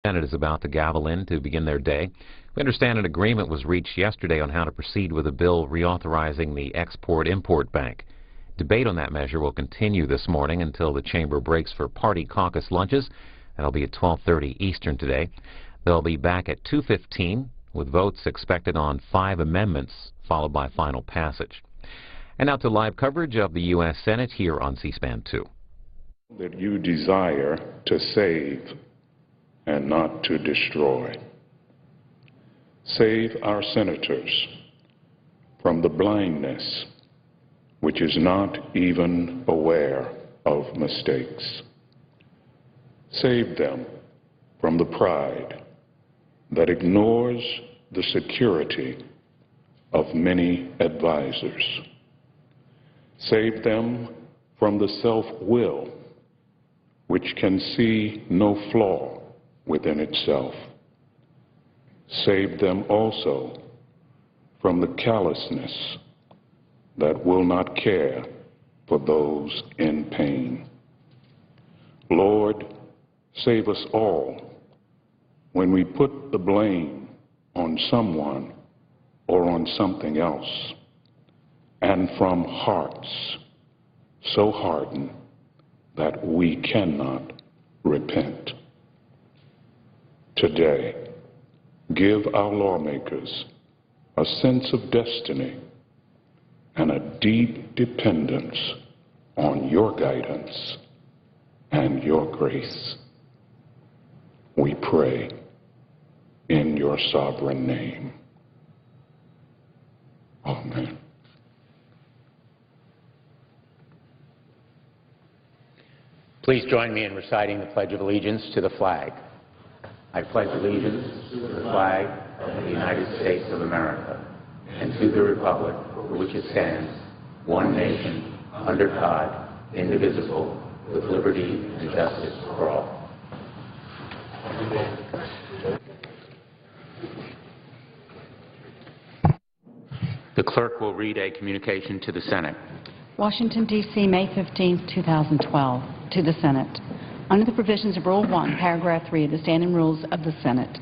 The Senate is about to gavel in to begin their day. We understand an agreement was reached yesterday on how to proceed with a bill reauthorizing the Export-Import Bank. Debate on that measure will continue this morning until the chamber breaks for party caucus lunches. That'll be at 12:30 Eastern today. They'll be back at 2:15 with votes expected on 5 amendments, followed by final passage. And now to live coverage of the U.S. Senate here on C-SPAN 2. That you desire to save and not to destroy. Save our senators from the blindness which is not even aware of mistakes. Save them from the pride that ignores the security of many advisors. Save them from the self-will which can see no flaw within itself. Save them also from the callousness that will not care for those in pain. Lord, save us all when we put the blame on someone or on something else, and from hearts so hardened that we cannot repent. Today, give our lawmakers a sense of destiny and a deep dependence on your guidance and your grace. We pray in your sovereign name. Amen. Please join me in reciting the Pledge of Allegiance to the flag. I pledge allegiance to the flag of the United States of America and to the republic for which it stands, one nation, under God, indivisible, with liberty and justice for all. The clerk will read a communication to the Senate. Washington, D.C., May 15, 2012. To the Senate. Under the provisions of Rule 1, Paragraph 3 of the Standing Rules of the Senate,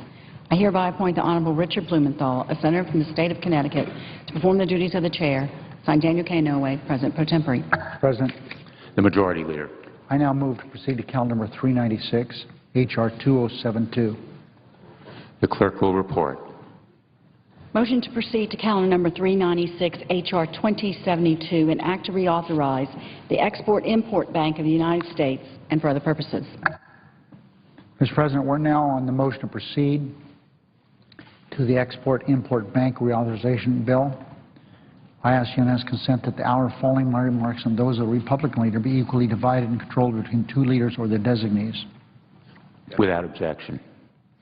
I hereby appoint the Honorable Richard Blumenthal, a senator from the state of Connecticut, to perform the duties of the chair. Signed, Daniel K. Inouye, President Pro Tempore. President. The Majority Leader. I now move to proceed to calendar number 396, H.R. 2072. The clerk will report. Motion to proceed to calendar number 396, H.R. 2072, an act to reauthorize the Export-Import Bank of the United States and for other purposes. Mr. President, we're now on the motion to proceed to the Export-Import Bank reauthorization bill. I ask unanimous consent that the hour following my remarks and those of the Republican leader be equally divided and controlled between 2 leaders or their designees. Without objection.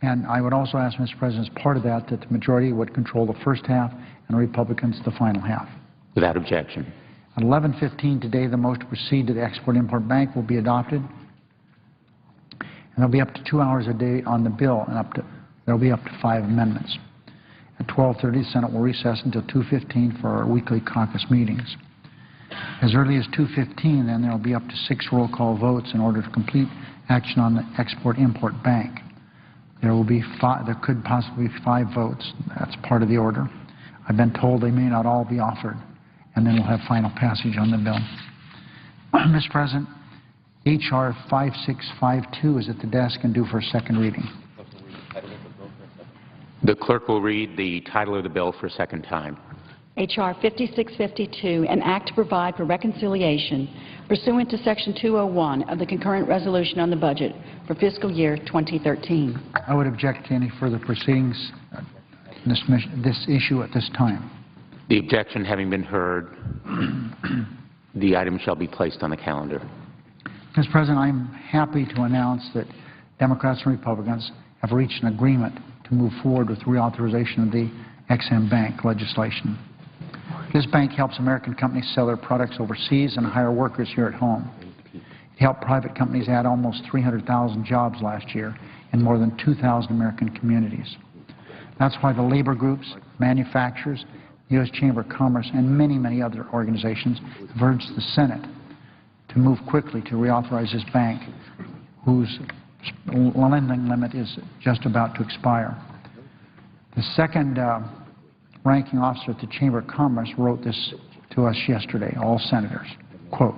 And I would also ask, Mr. President, as part of that, that the majority would control the first half and the Republicans the final half. Without objection. At 11:15 today, the motion to proceed to the Export-Import Bank will be adopted. And there will be up to 2 hours a day on the bill, and there will be up to 5 amendments. At 12:30, the Senate will recess until 2:15 for our weekly caucus meetings. As early as 2:15, then there will be up to 6 roll call votes in order to complete action on the Export-Import Bank. There could possibly be 5 votes. That's part of the order. I've been told they may not all be offered, and then we'll have final passage on the bill. Mr. President, H.R. 5652 is at the desk and due for a second reading. The clerk will read the title of the bill for a second time. H.R. 5652, an act to provide for reconciliation pursuant to Section 201 of the concurrent resolution on the budget for fiscal year 2013. I would object to any further proceedings in this issue at this time. The objection having been heard, the item shall be placed on the calendar. Mr. President, I'm happy to announce that Democrats and Republicans have reached an agreement to move forward with reauthorization of the Ex-Im Bank legislation. This bank helps American companies sell their products overseas and hire workers here at home. It helped private companies add almost 300,000 jobs last year in more than 2,000 American communities. That's why the labor groups, manufacturers, the U.S. Chamber of Commerce, and many, many other organizations have urged the Senate to move quickly to reauthorize this bank, whose lending limit is just about to expire. The second ranking officer at the Chamber of Commerce wrote this to us yesterday, all senators. Quote,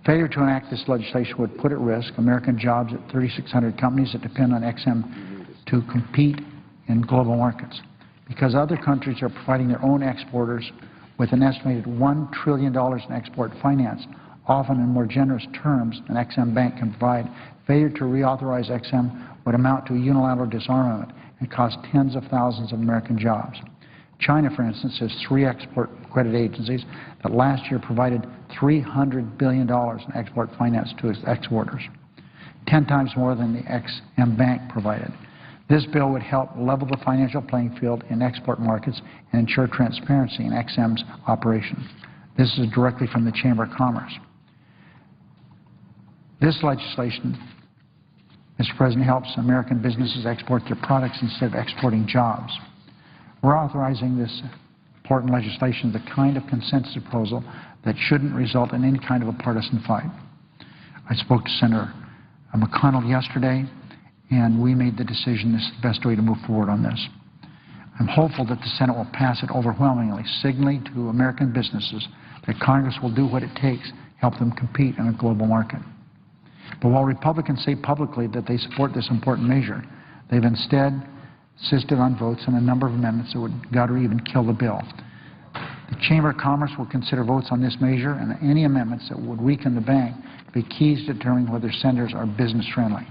failure to enact this legislation would put at risk American jobs at 3,600 companies that depend on XM to compete in global markets. Because other countries are providing their own exporters with an estimated $1 trillion in export finance, often in more generous terms than XM Bank can provide, failure to reauthorize XM would amount to a unilateral disarmament and cost tens of thousands of American jobs. China, for instance, has 3 export credit agencies that last year provided $300 billion in export finance to its exporters, 10 times more than the XM Bank provided. This bill would help level the financial playing field in export markets and ensure transparency in XM's operations. This is directly from the Chamber of Commerce. This legislation, Mr. President, helps American businesses export their products instead of exporting jobs. We're authorizing this important legislation, the kind of consensus proposal that shouldn't result in any kind of a partisan fight. I spoke to Senator McConnell yesterday, and we made the decision this is the best way to move forward on this. I'm hopeful that the Senate will pass it overwhelmingly, signaling to American businesses that Congress will do what it takes to help them compete in a global market. But while Republicans say publicly that they support this important measure, they've instead insisted on votes on a number of amendments that would gut or even kill the bill. The Chamber of Commerce will consider votes on this measure and any amendments that would weaken the bank to be keys to determining whether senators are business-friendly.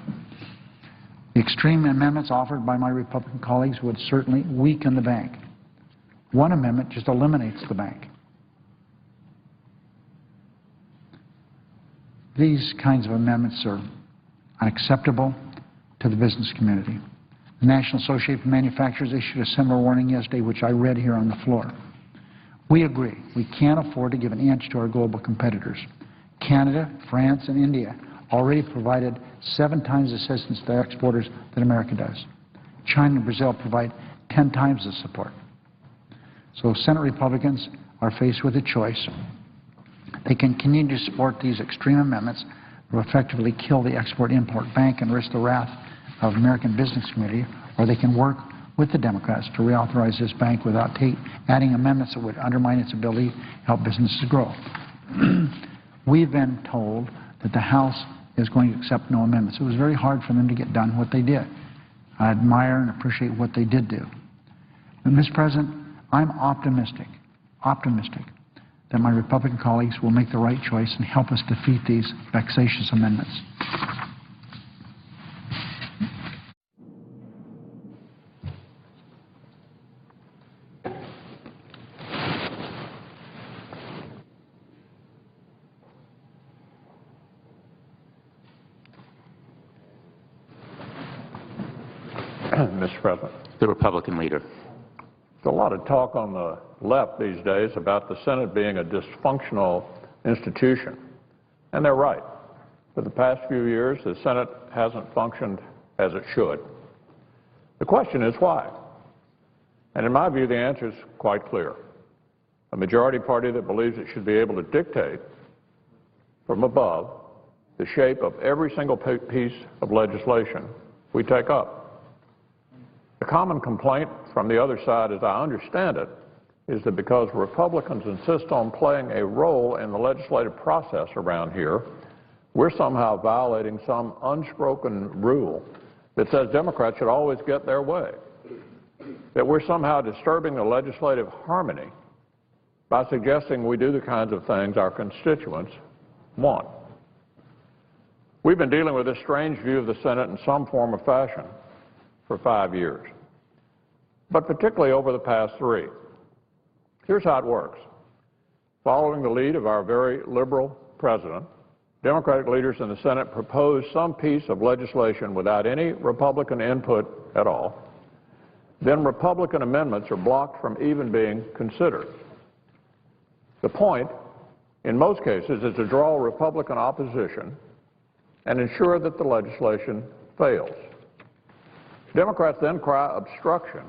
The extreme amendments offered by my Republican colleagues would certainly weaken the bank. One amendment just eliminates the bank. These kinds of amendments are unacceptable to the business community. The National Association of Manufacturers issued a similar warning yesterday, which I read here on the floor. We agree. We can't afford to give an inch to our global competitors. Canada, France, and India already provided 7 times assistance to their exporters than America does. China and Brazil provide 10 times the support. So Senate Republicans are faced with a choice. They can continue to support these extreme amendments that will effectively kill the Export-Import Bank and risk the wrath of American business community, or they can work with the Democrats to reauthorize this bank without adding amendments that would undermine its ability to help businesses grow. We've been told that the House is going to accept no amendments. It was very hard for them to get done what they did. I admire and appreciate what they did do. But, Mr. President, I'm optimistic that my Republican colleagues will make the right choice and help us defeat these vexatious amendments. Mr. President. The Republican leader. There's a lot of talk on the left these days about the Senate being a dysfunctional institution, and they're right. For the past few years, the Senate hasn't functioned as it should. The question is why? And in my view, the answer is quite clear. A majority party that believes it should be able to dictate from above the shape of every single piece of legislation we take up. The common complaint from the other side, as I understand it, is that because Republicans insist on playing a role in the legislative process around here, we're somehow violating some unspoken rule that says Democrats should always get their way, that we're somehow disturbing the legislative harmony by suggesting we do the kinds of things our constituents want. We've been dealing with this strange view of the Senate in some form or fashion for 5 years, but particularly over the past 3. Here's how it works. Following the lead of our very liberal president, Democratic leaders in the Senate propose some piece of legislation without any Republican input at all. Then Republican amendments are blocked from even being considered. The point, in most cases, is to draw Republican opposition and ensure that the legislation fails. Democrats then cry obstruction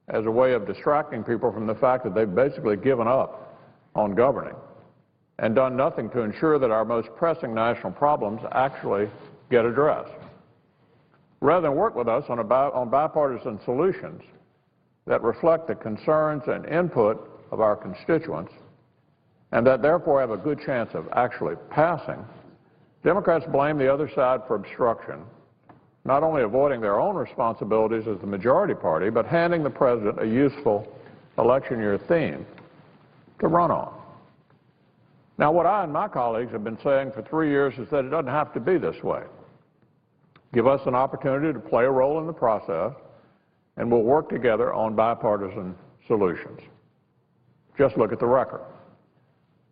as a way of distracting people from the fact that they've basically given up on governing and done nothing to ensure that our most pressing national problems actually get addressed. rather than work with us on bipartisan solutions that reflect the concerns and input of our constituents and that therefore have a good chance of actually passing, Democrats blame the other side for obstruction, not only avoiding their own responsibilities as the majority party, but handing the president a useful election year theme to run on. Now, what I and my colleagues have been saying for 3 years is that it doesn't have to be this way. Give us an opportunity to play a role in the process, and we'll work together on bipartisan solutions. Just look at the record.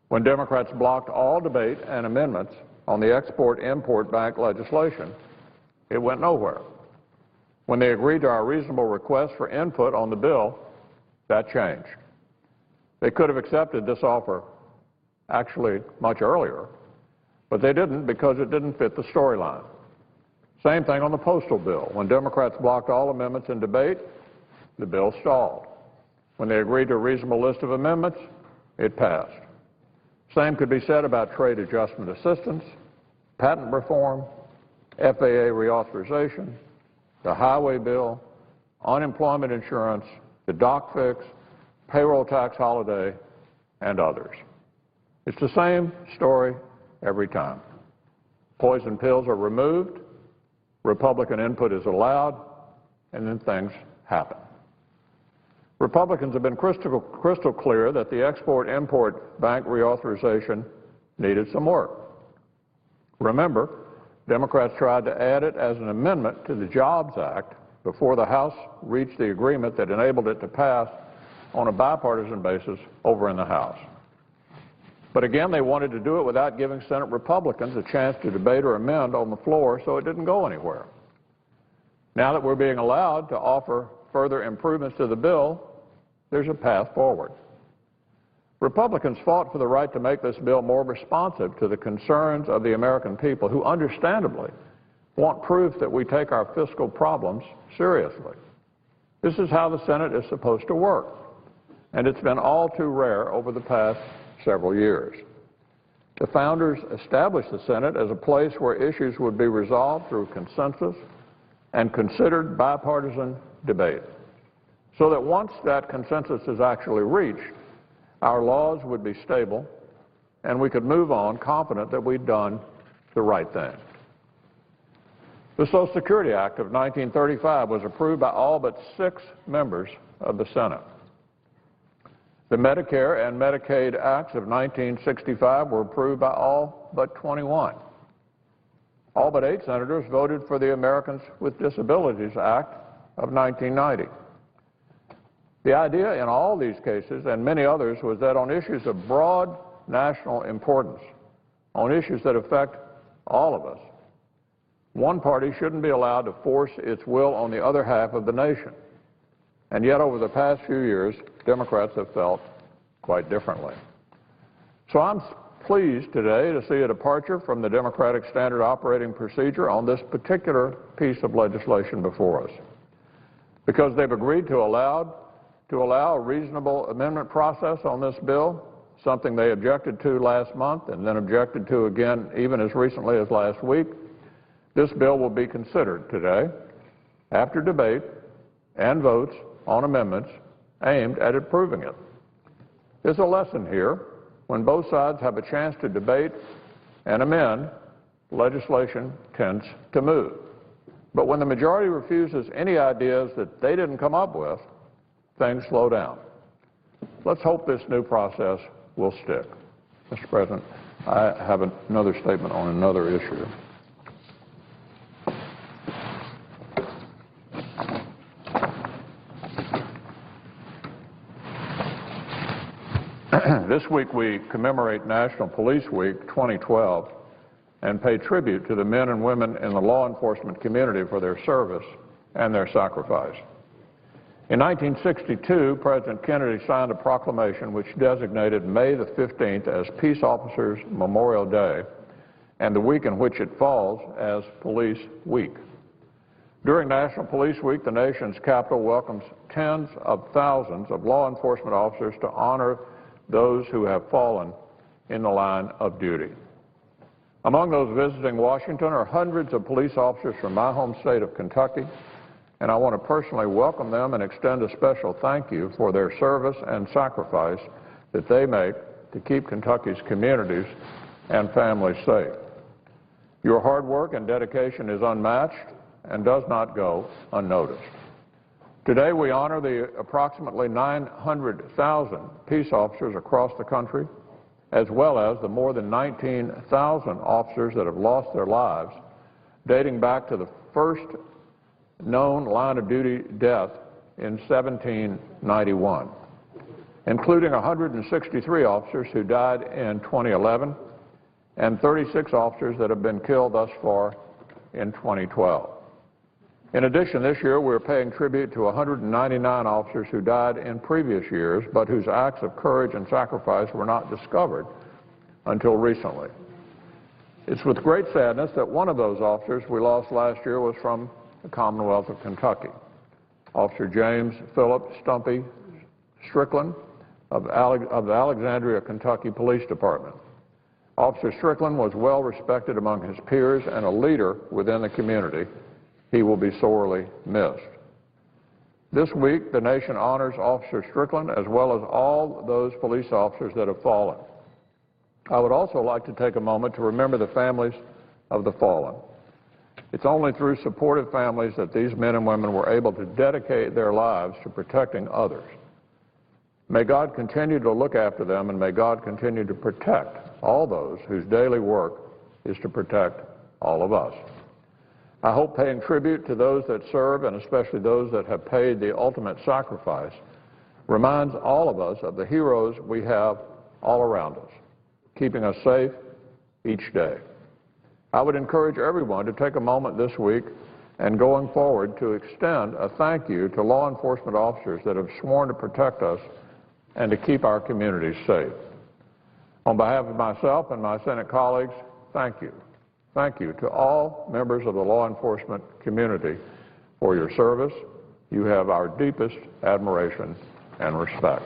When Democrats blocked all debate and amendments on the Export-Import Bank legislation, it went nowhere. When they agreed to our reasonable request for input on the bill, that changed. They could have accepted this offer actually much earlier, but they didn't because it didn't fit the storyline. Same thing on the postal bill. When Democrats blocked all amendments in debate, the bill stalled. When they agreed to a reasonable list of amendments, it passed. Same could be said about trade adjustment assistance, patent reform, FAA reauthorization, the highway bill, unemployment insurance, the dock fix, payroll tax holiday, and others. It's the same story every time. Poison pills are removed, Republican input is allowed, and then things happen. Republicans have been crystal clear that the Export-Import Bank reauthorization needed some work. Remember, Democrats tried to add it as an amendment to the Jobs Act before the House reached the agreement that enabled it to pass on a bipartisan basis over in the House. But again, they wanted to do it without giving Senate Republicans a chance to debate or amend on the floor, so it didn't go anywhere. Now that we're being allowed to offer further improvements to the bill, there's a path forward. Republicans fought for the right to make this bill more responsive to the concerns of the American people, who understandably want proof that we take our fiscal problems seriously. This is how the Senate is supposed to work, and it's been all too rare over the past several years. The founders established the Senate as a place where issues would be resolved through consensus and considered bipartisan debate, so that once that consensus is actually reached, our laws would be stable and we could move on confident that we'd done the right thing. The Social Security Act of 1935 was approved by all but 6 members of the Senate. The Medicare and Medicaid Acts of 1965 were approved by all but 21. All but 8 senators voted for the Americans with Disabilities Act of 1990. The idea in all these cases and many others was that on issues of broad national importance, on issues that affect all of us, one party shouldn't be allowed to force its will on the other half of the nation. And yet over the past few years, Democrats have felt quite differently. So I'm pleased today to see a departure from the Democratic standard operating procedure on this particular piece of legislation before us, because they've agreed to allow a reasonable amendment process on this bill, something they objected to last month and then objected to again even as recently as last week. This bill will be considered today after debate and votes on amendments aimed at approving it. There's a lesson here. When both sides have a chance to debate and amend, legislation tends to move. But when the majority refuses any ideas that they didn't come up with, things slow down. Let's hope this new process will stick. Mr. President, I have another statement on another issue. This week we commemorate National Police Week 2012 and pay tribute to the men and women in the law enforcement community for their service and their sacrifice. In 1962, President Kennedy signed a proclamation which designated May the 15th as Peace Officers Memorial Day and the week in which it falls as Police Week. During National Police Week, the nation's capital welcomes tens of thousands of law enforcement officers to honor those who have fallen in the line of duty. Among those visiting Washington are hundreds of police officers from my home state of Kentucky, and I want to personally welcome them and extend a special thank you for their service and sacrifice that they make to keep Kentucky's communities and families safe. Your hard work and dedication is unmatched and does not go unnoticed. Today we honor the approximately 900,000 peace officers across the country, as well as the more than 19,000 officers that have lost their lives dating back to the first known line-of-duty death in 1791, including 163 officers who died in 2011 and 36 officers that have been killed thus far in 2012. In addition, this year we're paying tribute to 199 officers who died in previous years, but whose acts of courage and sacrifice were not discovered until recently. It's with great sadness that one of those officers we lost last year was from the Commonwealth of Kentucky, Officer James Philip Stumpy Strickland of the Alexandria, Kentucky Police Department. Officer Strickland was well respected among his peers and a leader within the community. He will be sorely missed. This week, the nation honors Officer Strickland as well as all those police officers that have fallen. I would also like to take a moment to remember the families of the fallen. It's only through supportive families that these men and women were able to dedicate their lives to protecting others. May God continue to look after them, and may God continue to protect all those whose daily work is to protect all of us. I hope paying tribute to those that serve, and especially those that have paid the ultimate sacrifice, reminds all of us of the heroes we have all around us, keeping us safe each day. I would encourage everyone to take a moment this week and going forward to extend a thank you to law enforcement officers that have sworn to protect us and to keep our communities safe. On behalf of myself and my Senate colleagues, thank you. Thank you to all members of the law enforcement community for your service. You have our deepest admiration and respect.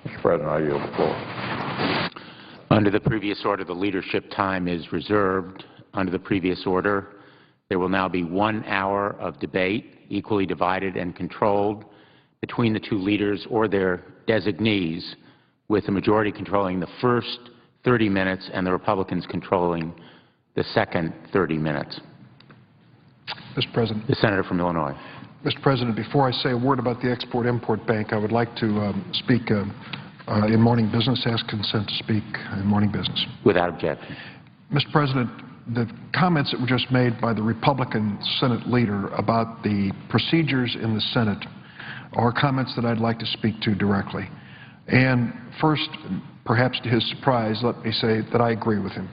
Mr. President, I yield the floor. Under the previous order, the leadership time is reserved. Under the previous order, there will now be 1 hour of debate, equally divided and controlled between the two leaders or their designees, with the majority controlling the first 30 minutes and the Republicans controlling the second 30 minutes. Mr. President. The senator from Illinois. Mr. President, before I say a word about the Export-Import Bank, I would like to speak in morning business, ask consent to speak in morning business. Without objection. Mr. President, the comments that were just made by the Republican Senate leader about the procedures in the Senate are comments that I'd like to speak to directly. And first, perhaps to his surprise, let me say that I agree with him.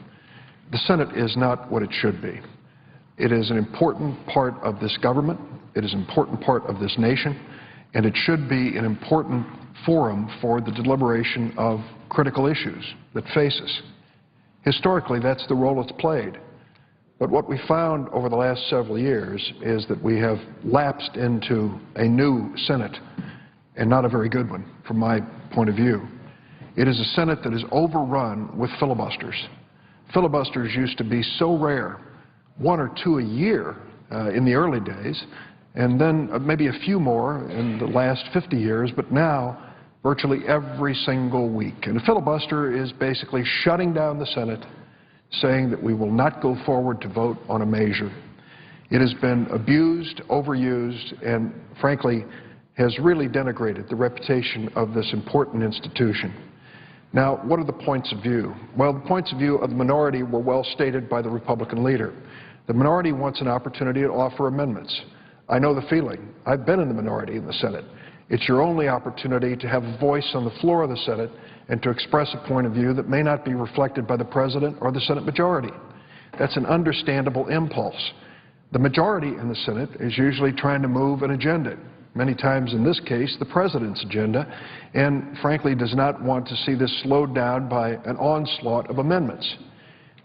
The Senate is not what it should be. It is an important part of this government, it is an important part of this nation, and it should be an important forum for the deliberation of critical issues that face us. Historically, that's the role it's played. But what we found over the last several years is that we have lapsed into a new Senate, and not a very good one from my point of view. It is a Senate that is overrun with filibusters. Filibusters used to be so rare, 1 or 2 a year in the early days, and then maybe a few more in the last 50 years, but now virtually every single week. And a filibuster is basically shutting down the Senate, saying that we will not go forward to vote on a measure. It has been abused, overused, and frankly has really denigrated the reputation of this important institution. Now, what are the points of view? Well, the points of view of the minority were well stated by the Republican leader. The minority wants an opportunity to offer amendments. I know the feeling. I've been in the minority in the Senate. It's your only opportunity to have a voice on the floor of the Senate and to express a point of view that may not be reflected by the President or the Senate majority. That's an understandable impulse. The majority in the Senate is usually trying to move an agenda, many times in this case the President's agenda, and frankly does not want to see this slowed down by an onslaught of amendments.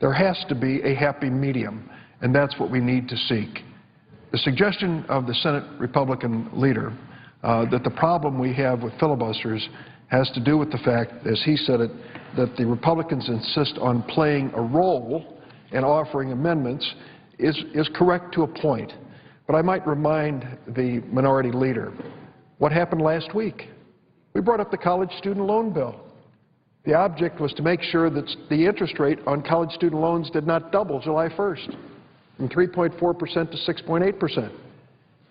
There has to be a happy medium, and that's what we need to seek. The suggestion of the Senate Republican leader that the problem we have with filibusters has to do with the fact, as he said it, that the Republicans insist on playing a role and offering amendments is correct to a point. But I might remind the minority leader what happened last week. We brought up the college student loan bill. The object was to make sure that the interest rate on college student loans did not double July 1st, from 3.4% to 6.8%.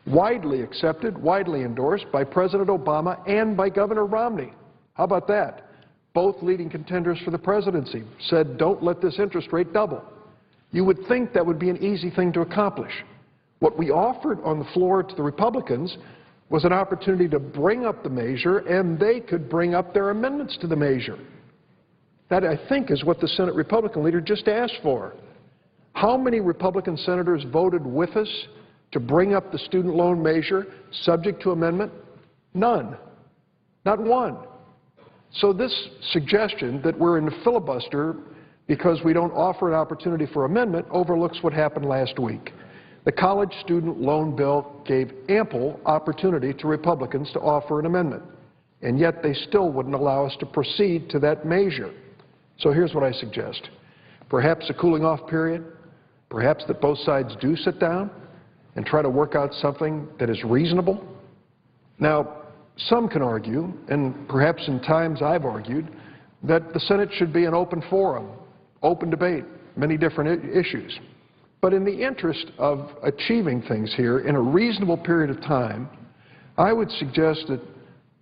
Widely accepted, widely endorsed by President Obama and by Governor Romney. How about that? Both leading contenders for the presidency said, don't let this interest rate double. You would think that would be an easy thing to accomplish. What we offered on the floor to the Republicans was an opportunity to bring up the measure, and they could bring up their amendments to the measure. That, I think, is what the Senate Republican leader just asked for. How many Republican senators voted with us to bring up the student loan measure subject to amendment? None. Not one. So this suggestion that we're in the filibuster because we don't offer an opportunity for amendment overlooks what happened last week. The college student loan bill gave ample opportunity to Republicans to offer an amendment, and yet they still wouldn't allow us to proceed to that measure. So here's what I suggest. Perhaps a cooling off period, perhaps that both sides do sit down and try to work out something that is reasonable. Now, some can argue, and perhaps in times I've argued, that the Senate should be an open forum, open debate, many different issues. But in the interest of achieving things here in a reasonable period of time, I would suggest that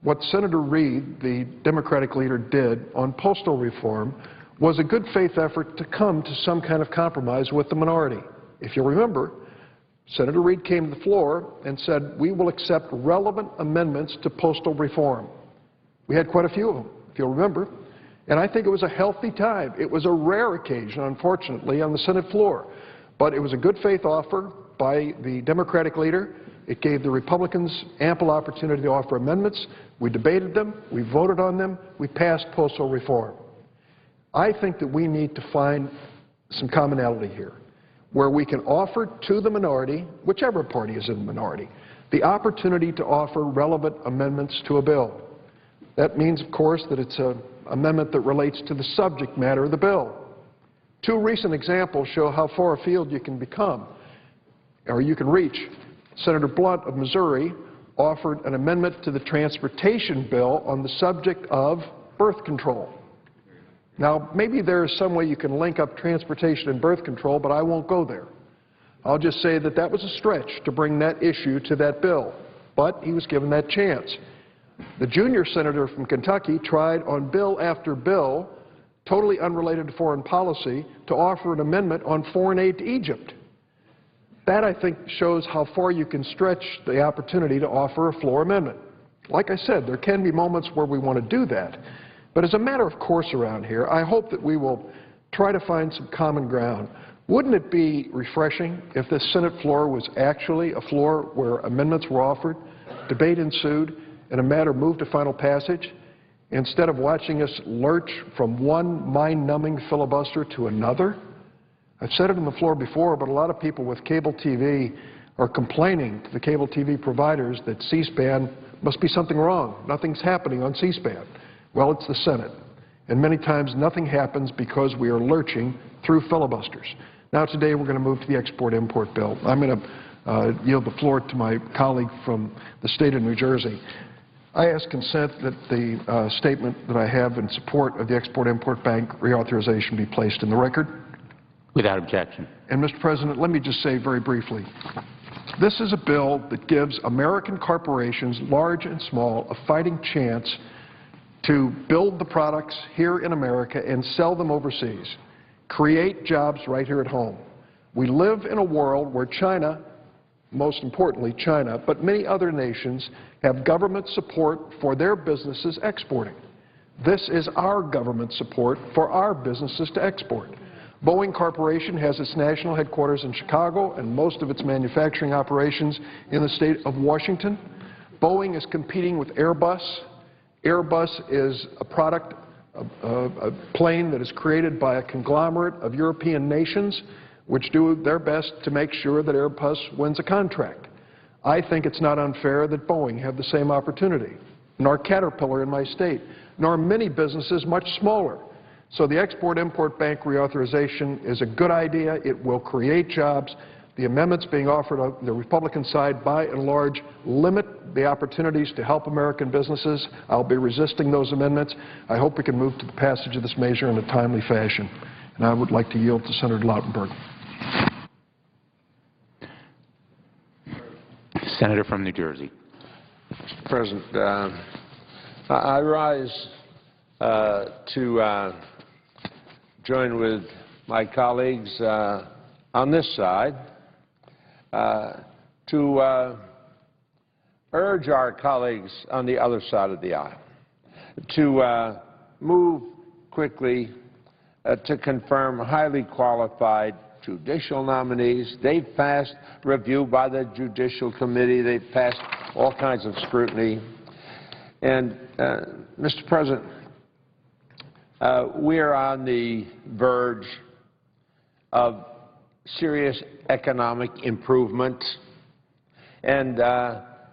what Senator Reid, the Democratic leader, did on postal reform was a good faith effort to come to some kind of compromise with the minority. If you'll remember, Senator Reid came to the floor and said, we will accept relevant amendments to postal reform. We had quite a few of them, if you'll remember, and I think it was a healthy time. It was a rare occasion, unfortunately, on the Senate floor. But it was a good faith offer by the Democratic leader. It gave the Republicans ample opportunity to offer amendments. We debated them. We voted on them. We passed postal reform. I think that we need to find some commonality here, where we can offer to the minority, whichever party is in the minority, the opportunity to offer relevant amendments to a bill. That means, of course, that it's an amendment that relates to the subject matter of the bill. Two recent examples show how far afield you can become, or you can reach. Senator Blunt of Missouri offered an amendment to the transportation bill on the subject of birth control. Now, maybe there is some way you can link up transportation and birth control, but I won't go there. I'll just say that that was a stretch to bring that issue to that bill, but he was given that chance. The junior senator from Kentucky tried on bill after bill, totally unrelated to foreign policy, to offer an amendment on foreign aid to Egypt. That, I think, shows how far you can stretch the opportunity to offer a floor amendment. Like I said, there can be moments where we want to do that. But as a matter of course around here, I hope that we will try to find some common ground. Wouldn't it be refreshing if the Senate floor was actually a floor where amendments were offered, debate ensued, and a matter moved to final passage, instead of watching us lurch from one mind-numbing filibuster to another? I've said it on the floor before, but a lot of people with cable TV are complaining to the cable TV providers that C-SPAN must be something wrong. Nothing's happening on C-SPAN. Well, it's the Senate. And many times nothing happens because we are lurching through filibusters. Now today we're going to move to the export-import bill. I'm going to yield the floor to my colleague from the state of New Jersey. I ask consent that the statement that I have in support of the Export-Import Bank reauthorization be placed in the record. Without objection. And, Mr. President, let me just say very briefly, this is a bill that gives American corporations, large and small, a fighting chance to build the products here in America and sell them overseas, create jobs right here at home. We live in a world where China, most importantly China, but many other nations have government support for their businesses exporting. This is our government support for our businesses to export. Boeing Corporation has its national headquarters in Chicago and most of its manufacturing operations in the state of Washington. Boeing is competing with Airbus. Airbus is a product, a plane that is created by a conglomerate of European nations which do their best to make sure that Airbus wins a contract. I think it's not unfair that Boeing have the same opportunity, nor Caterpillar in my state, nor many businesses much smaller. So the Export-Import Bank reauthorization is a good idea. It will create jobs. The amendments being offered on the Republican side, by and large, limit the opportunities to help American businesses. I'll be resisting those amendments. I hope we can move to the passage of this measure in a timely fashion. And I would like to yield to Senator Lautenberg. Senator from New Jersey. Mr. President, I rise to join with my colleagues on this side to urge our colleagues on the other side of the aisle to move quickly to confirm highly qualified judicial nominees. They've passed review by the Judicial Committee. They've passed all kinds of scrutiny. And, Mr. President, we are on the verge of serious economic improvement. And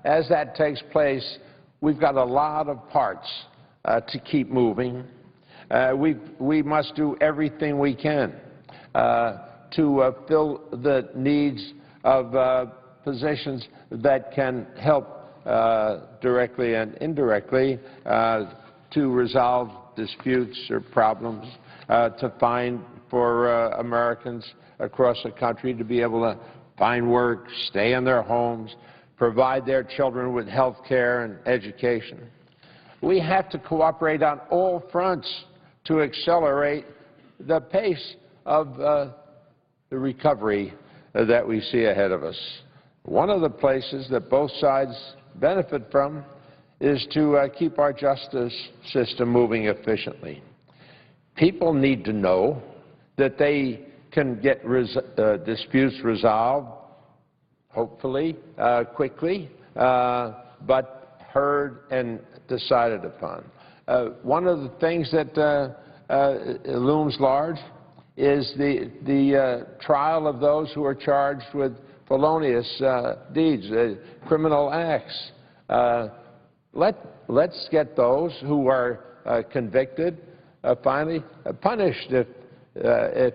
as that takes place, we've got a lot of parts to keep moving. We must do everything we can to fill the needs of positions that can help directly and indirectly to resolve disputes or problems, to find for Americans across the country to be able to find work, stay in their homes, provide their children with health care and education. We have to cooperate on all fronts to accelerate the pace of the recovery that we see ahead of us. One of the places that both sides benefit from is to keep our justice system moving efficiently. People need to know that they can get disputes resolved, hopefully, quickly, but heard and decided upon. One of the things that looms large is the trial of those who are charged with felonious deeds, criminal acts. Let's get those who are convicted finally punished if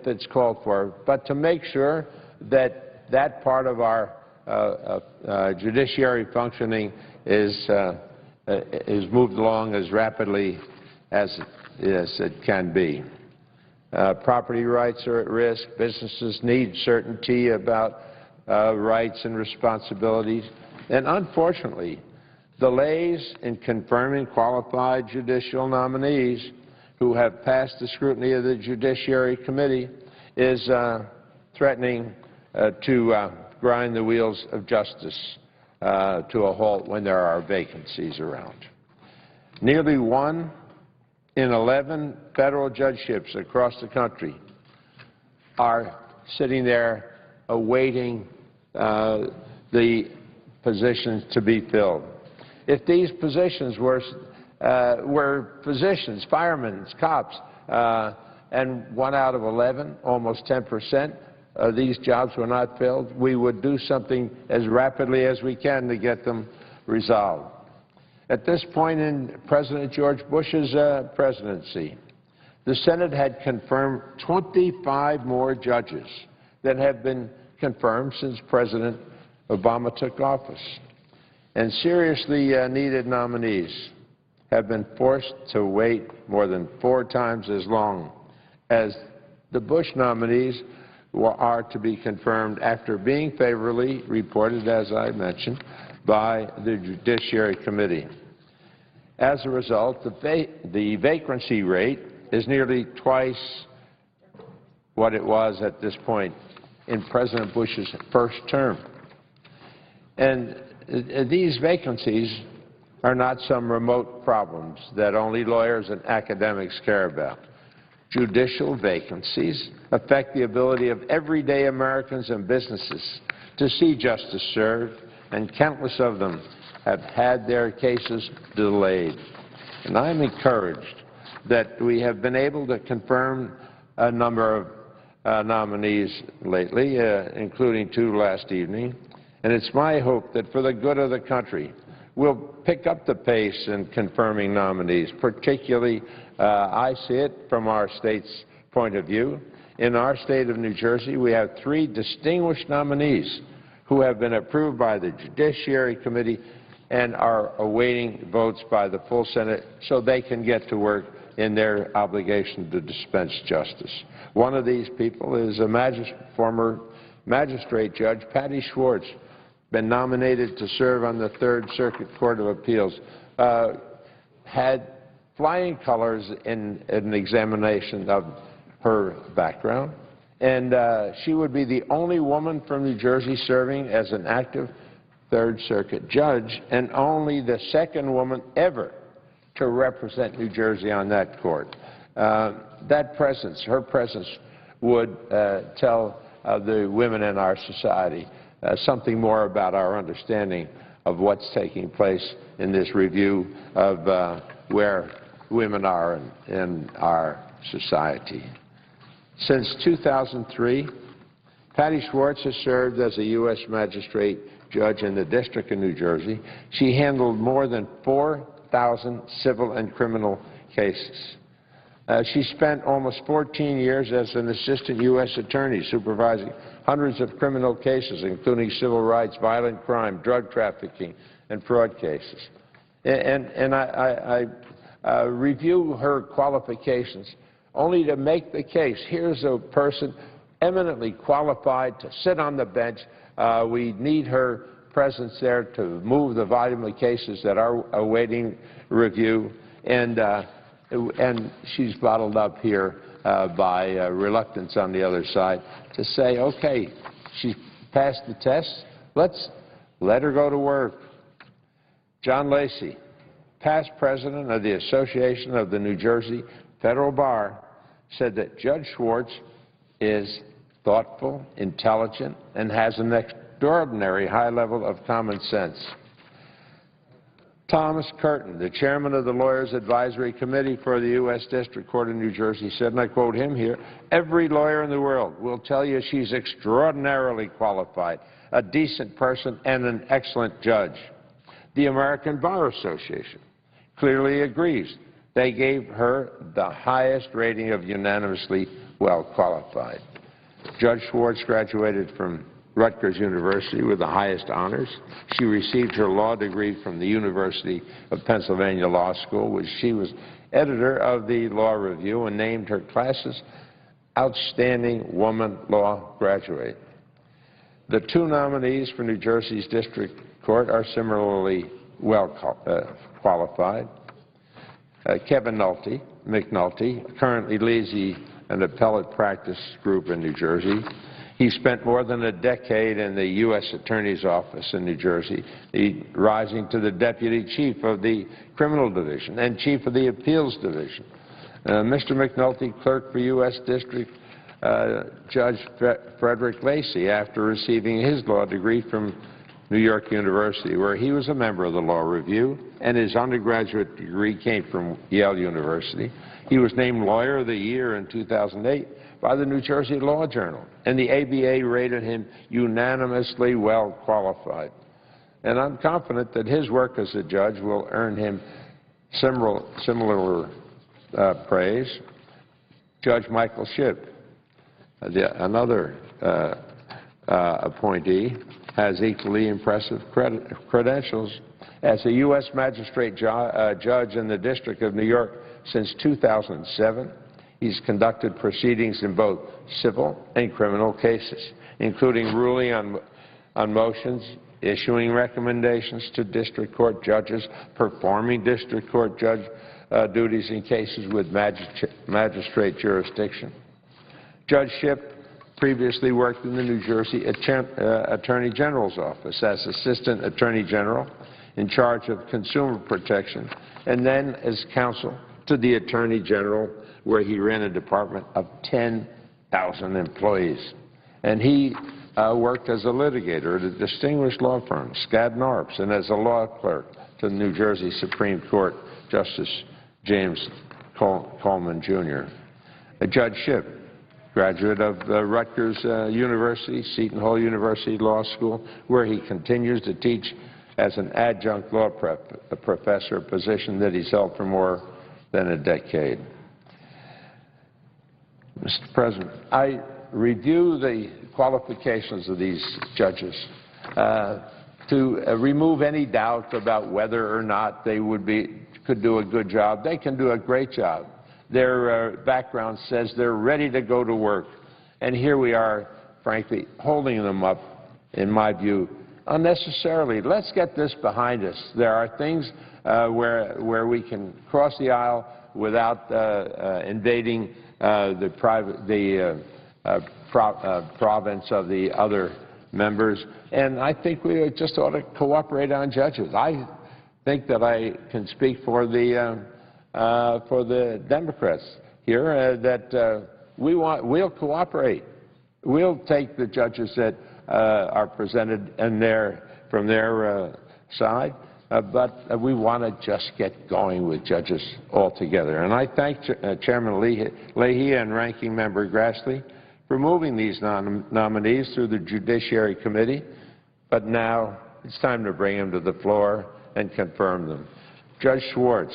it's called for, but to make sure that that part of our judiciary functioning is moved along as rapidly as it can be. Property rights are at risk. Businesses need certainty about rights and responsibilities. And unfortunately, delays in confirming qualified judicial nominees who have passed the scrutiny of the Judiciary Committee is threatening to grind the wheels of justice to a halt when there are vacancies around. Nearly 1 in 11 federal judgeships across the country are sitting there awaiting the positions to be filled. If these positions were physicians, firemen, cops, and 1 out of 11, almost 10%, of these jobs were not filled, we would do something as rapidly as we can to get them resolved. At this point in President George Bush's presidency, the Senate had confirmed 25 more judges than have been confirmed since President Obama took office. And seriously needed nominees have been forced to wait more than 4 times as long as the Bush nominees are to be confirmed after being favorably reported, as I mentioned, by the Judiciary Committee. As a result, the vacancy rate is nearly twice what it was at this point in President Bush's first term. And these vacancies are not some remote problems that only lawyers and academics care about. Judicial vacancies affect the ability of everyday Americans and businesses to see justice served, and countless of them have had their cases delayed. And I'm encouraged that we have been able to confirm a number of nominees lately, including 2 last evening. And it's my hope that for the good of the country, will pick up the pace in confirming nominees. Particularly, I see it from our state's point of view. In our state of New Jersey, we have 3 distinguished nominees who have been approved by the Judiciary Committee and are awaiting votes by the full Senate so they can get to work in their obligation to dispense justice. One of these people is a former magistrate judge, Patty Schwartz, been nominated to serve on the Third Circuit Court of Appeals, had flying colors in an examination of her background, and she would be the only woman from New Jersey serving as an active Third Circuit judge and only the second woman ever to represent New Jersey on that court. That presence, her presence, would tell the women in our society something more about our understanding of what's taking place in this review of where women are in our society. Since 2003, Patty Schwartz has served as a U.S. magistrate judge in the District of New Jersey. She handled more than 4,000 civil and criminal cases. She spent almost 14 years as an assistant U.S. attorney supervising hundreds of criminal cases, including civil rights, violent crime, drug trafficking, and fraud cases. And I review her qualifications only to make the case. Here's a person eminently qualified to sit on the bench. We need her presence there to move the volume of cases that are awaiting review, and she's bottled up here by reluctance on the other side to say, okay, she's passed the test, let's let her go to work. John Lacey, past president of the Association of the New Jersey Federal Bar, said that Judge Schwartz is thoughtful, intelligent, and has an extraordinary high level of common sense. Thomas Curtin, the chairman of the Lawyers Advisory Committee for the U.S. District Court of New Jersey, said, and I quote him here, "Every lawyer in the world will tell you she's extraordinarily qualified, a decent person, and an excellent judge." The American Bar Association clearly agrees. They gave her the highest rating of unanimously well qualified. Judge Schwartz graduated from Rutgers University with the highest honors. She received her law degree from the University of Pennsylvania Law School, which she was editor of the Law Review and named her class's Outstanding Woman Law Graduate. The 2 nominees for New Jersey's District Court are similarly well qualified. Kevin McNulty currently leads an appellate practice group in New Jersey. He spent more than a decade in the U.S. Attorney's Office in New Jersey, rising to the Deputy Chief of the Criminal Division and Chief of the Appeals Division. Mr. McNulty clerked for U.S. District Judge Frederick Lacey after receiving his law degree from New York University, where he was a member of the Law Review, and his undergraduate degree came from Yale University. He was named Lawyer of the Year in 2008 by the New Jersey Law Journal, and the ABA rated him unanimously well qualified. And I'm confident that his work as a judge will earn him similar praise. Judge Michael Shipp, another appointee, has equally impressive credentials. As a U.S. magistrate judge in the District of New York since 2007, he's conducted proceedings in both civil and criminal cases, including ruling on motions, issuing recommendations to district court judges, performing district court judge duties in cases with magistrate jurisdiction. Judge Shipp previously worked in the New Jersey Attorney General's office as Assistant Attorney General in charge of consumer protection, and then as counsel to the Attorney General, where he ran a department of 10,000 employees. And he worked as a litigator at a distinguished law firm, Skadden Arps, and as a law clerk to the New Jersey Supreme Court Justice James Coleman, Jr. Judge Shipp, graduate of Rutgers University, Seton Hall University Law School, where he continues to teach as an adjunct law professor, a position that he's held for more than a decade. Mr. President, I review the qualifications of these judges to remove any doubt about whether or not they could do a good job. They can do a great job. Their background says they're ready to go to work. And here we are, frankly, holding them up, in my view, unnecessarily. Let's get this behind us. There are things where we can cross the aisle without invading the province of the other members. And I think we just ought to cooperate on judges. I think that I can speak for the Democrats here that we'll cooperate. We'll take the judges that are presented from their side, but we want to just get going with judges altogether. And I thank Chairman Leahy and Ranking Member Grassley for moving these nominees through the Judiciary Committee, but now it's time to bring them to the floor and confirm them. Judge Schwartz,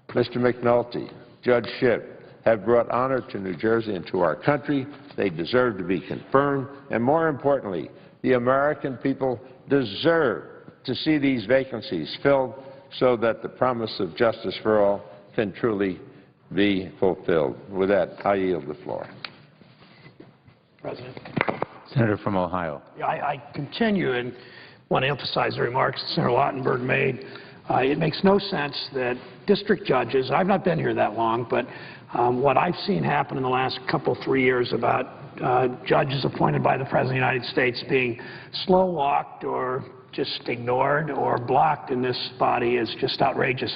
Mr. McNulty, Judge Schitt have brought honor to New Jersey and to our country. They deserve to be confirmed, and more importantly, the American people deserve to see these vacancies filled so that the promise of justice for all can truly be fulfilled. With that, I yield the floor. President. Senator from Ohio. I continue and want to emphasize the remarks that Senator Lautenberg made. It makes no sense that district judges, I've not been here that long, but what I've seen happen in the last 3 years about judges appointed by the President of the United States being slow-walked or just ignored or blocked in this body is just outrageous.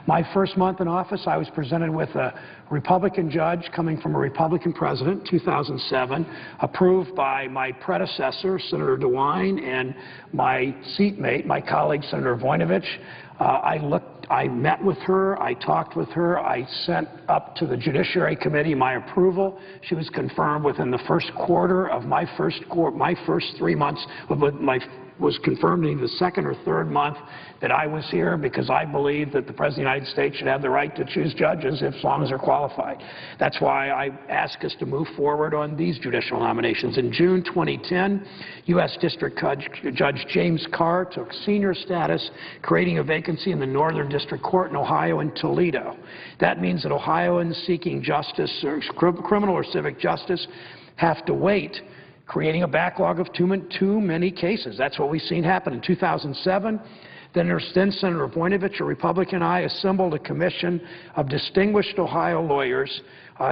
My first month in office, I was presented with a Republican judge coming from a Republican president, 2007, approved by my predecessor, Senator DeWine, and my seatmate, my colleague, Senator Voinovich. I met with her, I talked with her, I sent up to the Judiciary Committee my approval. She was confirmed within the first quarter of my first 3 months, was confirmed in the second or third month that I was here because I believe that the President of the United States should have the right to choose judges as long as they're qualified. That's why I ask us to move forward on these judicial nominations. In June 2010, U.S. District Judge James Carr took senior status, creating a vacancy in the Northern District Court in Ohio and Toledo. That means that Ohioans seeking justice, or criminal or civic justice, have to wait, creating a backlog of too many cases. That's what we've seen happen. In 2007, then Senator Voinovich, a Republican, and I assembled a commission of distinguished Ohio lawyers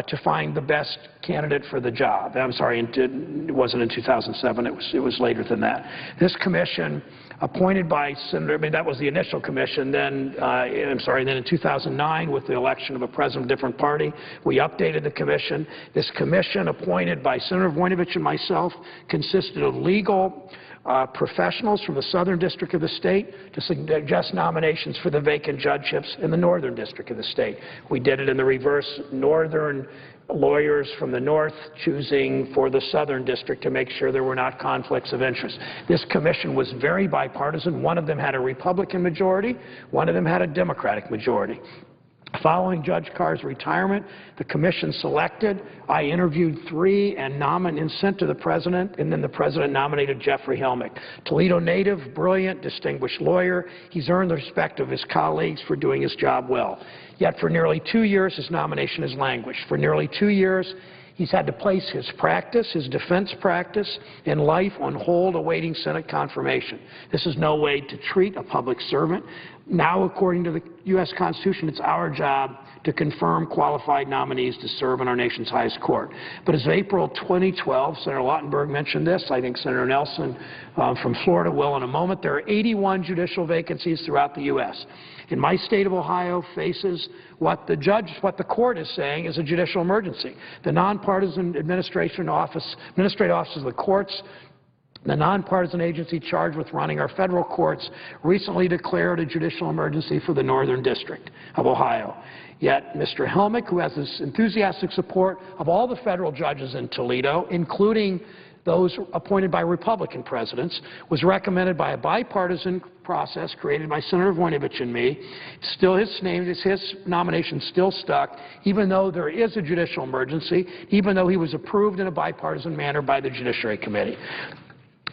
to find the best candidate for the job. I'm sorry, it wasn't in 2007. It was later than that. This commission, appointed by that was the initial commission. Then, then in 2009, with the election of a president of a different party, we updated the commission. This commission, appointed by Senator Voinovich and myself, consisted of legal professionals from the Southern District of the state to suggest nominations for the vacant judgeships in the Northern District of the state. We did it in the reverse. Northern lawyers from the north choosing for the Southern District to make sure there were not conflicts of interest. This commission was very bipartisan. One of them had a Republican majority. One of them had a Democratic majority. Following Judge Carr's retirement, the commission selected. I interviewed 3 and sent to the President, and then the President nominated Jeffrey Helmick. Toledo native, brilliant, distinguished lawyer. He's earned the respect of his colleagues for doing his job well. Yet for nearly 2 years, his nomination has languished. For nearly 2 years, he's had to place his practice, his defense practice, and life on hold awaiting Senate confirmation. This is no way to treat a public servant. Now, according to the U.S. Constitution, it's our job to confirm qualified nominees to serve in our nation's highest court. But as of April 2012, Senator Lautenberg mentioned this, I think Senator Nelson from Florida will in a moment, there are 81 judicial vacancies throughout the U.S. And my state of Ohio faces what the court is saying is a judicial emergency. The nonpartisan administrative offices of the courts, the nonpartisan agency charged with running our federal courts, recently declared a judicial emergency for the Northern District of Ohio. Yet Mr. Helmick, who has this enthusiastic support of all the federal judges in Toledo, including those appointed by Republican presidents, was recommended by a bipartisan process created by Senator Voinovich and me. Still his nomination still stuck, even though there is a judicial emergency, even though he was approved in a bipartisan manner by the Judiciary Committee.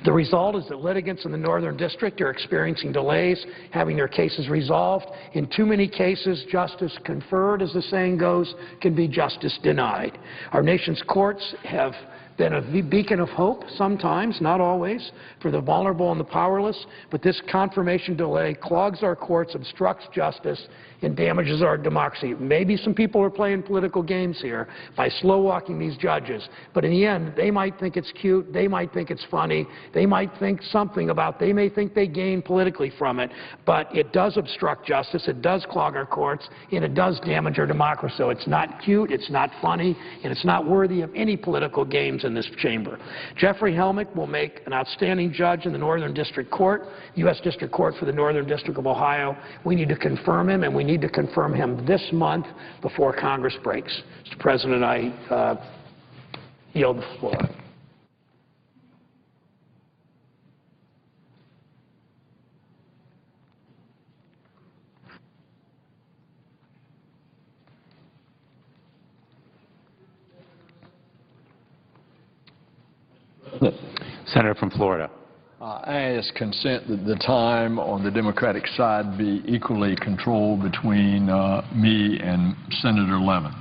The result is that litigants in the Northern District are experiencing delays, having their cases resolved. In too many cases, justice conferred, as the saying goes, can be justice denied. Our nation's courts have been a beacon of hope sometimes, not always, for the vulnerable and the powerless, but this confirmation delay clogs our courts, obstructs justice, and damages our democracy. Maybe some people are playing political games here by slow-walking these judges, but in the end, they might think it's cute, they might think it's funny, they might think something about, they may think they gain politically from it, but it does obstruct justice, it does clog our courts, and it does damage our democracy. So it's not cute, it's not funny, and it's not worthy of any political games in this chamber. Jeffrey Helmick will make an outstanding judge in the Northern District Court, U.S. District Court for the Northern District of Ohio. We need to confirm him, and we need to confirm him this month before Congress breaks. Mr. President, I yield the floor. Senator from Florida. I ask consent that the time on the Democratic side be equally controlled between me and Senator Levin.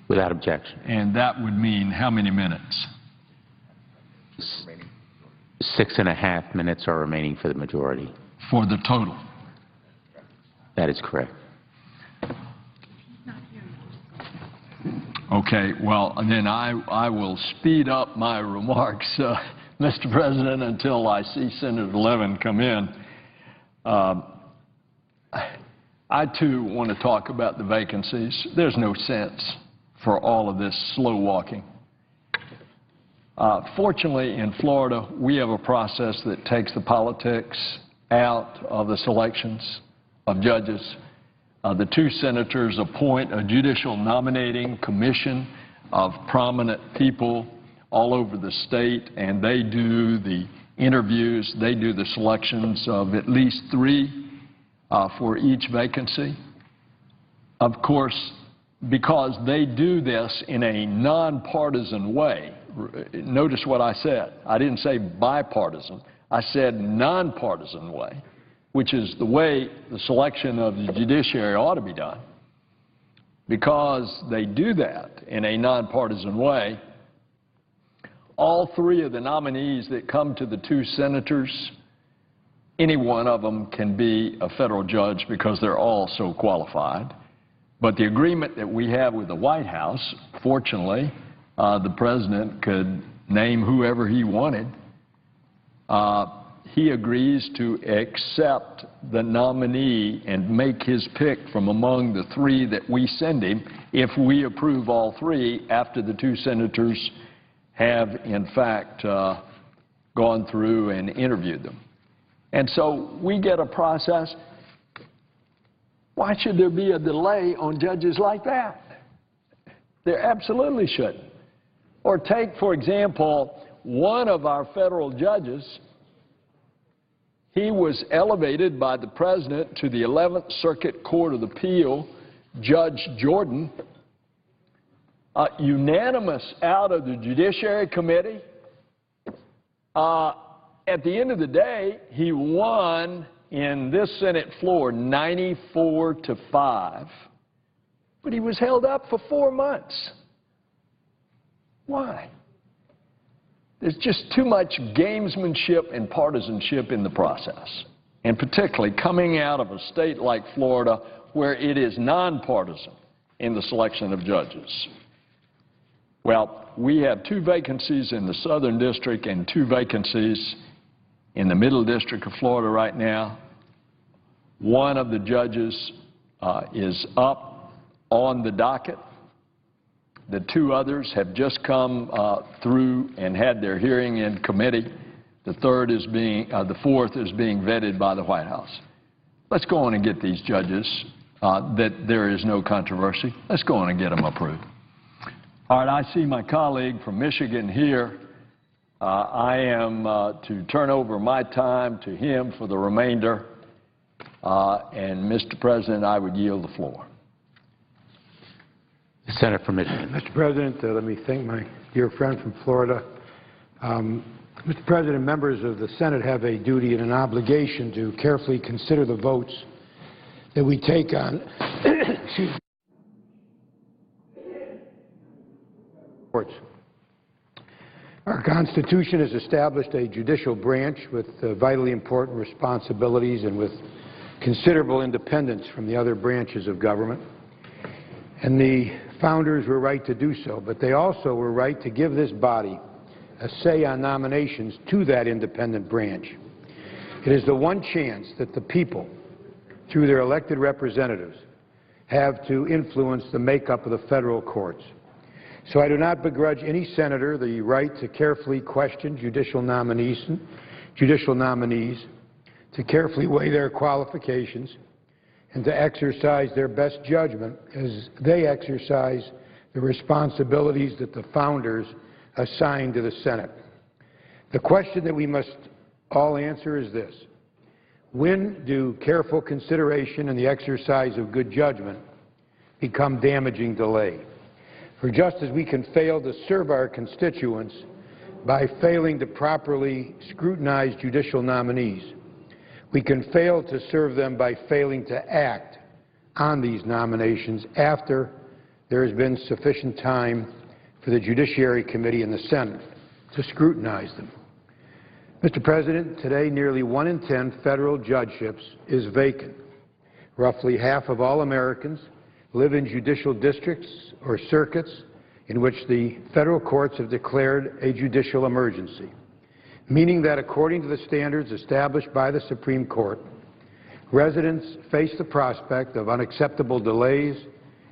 Without objection. And that would mean how many minutes? 6.5 minutes are remaining for the majority. For the total? That is correct. Okay, well, then I will speed up my remarks, Mr. President, until I see Senator Levin come in. I, too, want to talk about the vacancies. There's no sense for all of this slow walking. Fortunately, in Florida, we have a process that takes the politics out of the selections of judges. The two senators appoint a judicial nominating commission of prominent people all over the state, and they do the interviews, they do the selections of at least 3 for each vacancy. Of course, because they do this in a nonpartisan way, notice what I said. I didn't say bipartisan. I said nonpartisan way, which is the way the selection of the judiciary ought to be done. Because they do that in a nonpartisan way, all 3 of the nominees that come to the 2 senators, any one of them can be a federal judge because they're all so qualified. But the agreement that we have with the White House, fortunately, the president could name whoever he wanted. He agrees to accept the nominee and make his pick from among the 3 that we send him if we approve all 3 after the 2 senators have, in fact, gone through and interviewed them. And so we get a process. Why should there be a delay on judges like that? There absolutely shouldn't. Or take, for example, one of our federal judges. He was elevated by the President to the 11th Circuit Court of Appeal, Judge Jordan, unanimous out of the Judiciary Committee. At the end of the day, he won in this Senate floor 94-5, but he was held up for 4 months. Why? There's just too much gamesmanship and partisanship in the process, and particularly coming out of a state like Florida where it is nonpartisan in the selection of judges. Well, we have 2 vacancies in the Southern District and 2 vacancies in the Middle District of Florida right now. One of the judges is up on the docket. The 2 others have just come through and had their hearing in committee. The 4th is being vetted by the White House. Let's go on and get these judges that there is no controversy. Let's go on and get them approved. All right, I see my colleague from Michigan here. I am to turn over my time to him for the remainder. And, Mr. President, I would yield the floor. The Senator from Michigan. Mr. President, let me thank my dear friend from Florida. Mr. President, members of the Senate have a duty and an obligation to carefully consider the votes that we take on courts. Our Constitution has established a judicial branch with vitally important responsibilities and with considerable independence from the other branches of government. And the founders were right to do so, but they also were right to give this body a say on nominations to that independent branch. It is the one chance that the people, through their elected representatives, have to influence the makeup of the federal courts. So I do not begrudge any senator the right to carefully question judicial nominees, to carefully weigh their qualifications, and to exercise their best judgment as they exercise the responsibilities that the founders assigned to the Senate. The question that we must all answer is this: when do careful consideration and the exercise of good judgment become damaging delay? For just as we can fail to serve our constituents by failing to properly scrutinize judicial nominees, we can fail to serve them by failing to act on these nominations after there has been sufficient time for the Judiciary Committee and the Senate to scrutinize them. Mr. President, today nearly 1 in 10 federal judgeships is vacant. Roughly half of all Americans live in judicial districts or circuits in which the federal courts have declared a judicial emergency, meaning that according to the standards established by the Supreme Court, residents face the prospect of unacceptable delays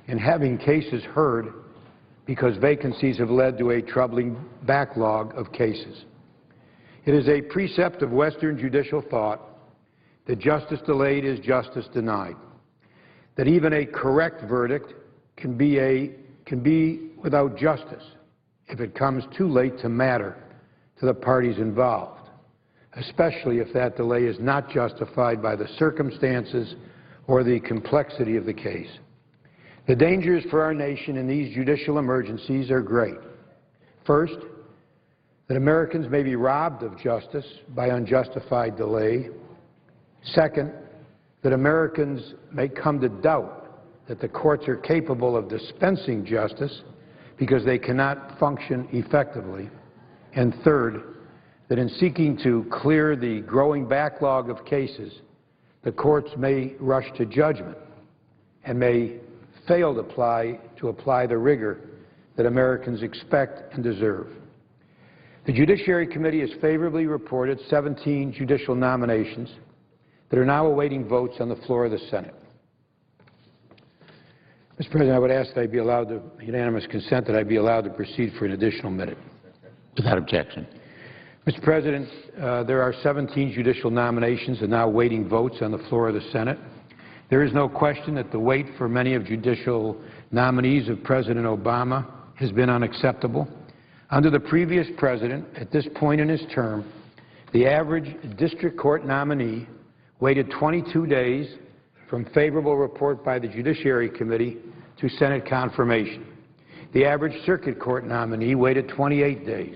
in having cases heard because vacancies have led to a troubling backlog of cases. It is a precept of Western judicial thought that justice delayed is justice denied, that even a correct verdict can be without justice if it comes too late to matter to the parties involved, especially if that delay is not justified by the circumstances or the complexity of the case. The dangers for our nation in these judicial emergencies are great. First, that Americans may be robbed of justice by unjustified delay. Second, that Americans may come to doubt that the courts are capable of dispensing justice because they cannot function effectively. And third, that in seeking to clear the growing backlog of cases, the courts may rush to judgment and may fail to apply the rigor that Americans expect and deserve. The Judiciary Committee has favorably reported 17 judicial nominations that are now awaiting votes on the floor of the Senate. Mr. President, I would ask that I be allowed to, unanimous consent, that I be allowed to proceed for an additional minute. Without objection. Mr. President, there are 17 judicial nominations and now waiting votes on the floor of the Senate. There is no question that the wait for many of judicial nominees of President Obama has been unacceptable. Under the previous president, at this point in his term, the average district court nominee waited 22 days from favorable report by the Judiciary Committee to Senate confirmation. The average circuit court nominee waited 28 days.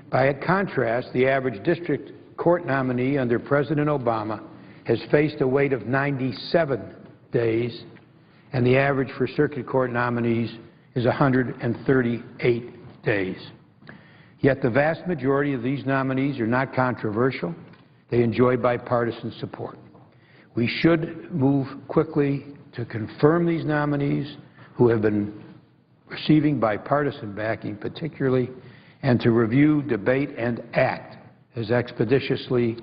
By contrast, the average district court nominee under President Obama has faced a wait of 97 days, and the average for circuit court nominees is 138 days. Yet the vast majority of these nominees are not controversial. They enjoy bipartisan support. We should move quickly to confirm these nominees who have been receiving bipartisan backing particularly, and to review, debate, and act as expeditiously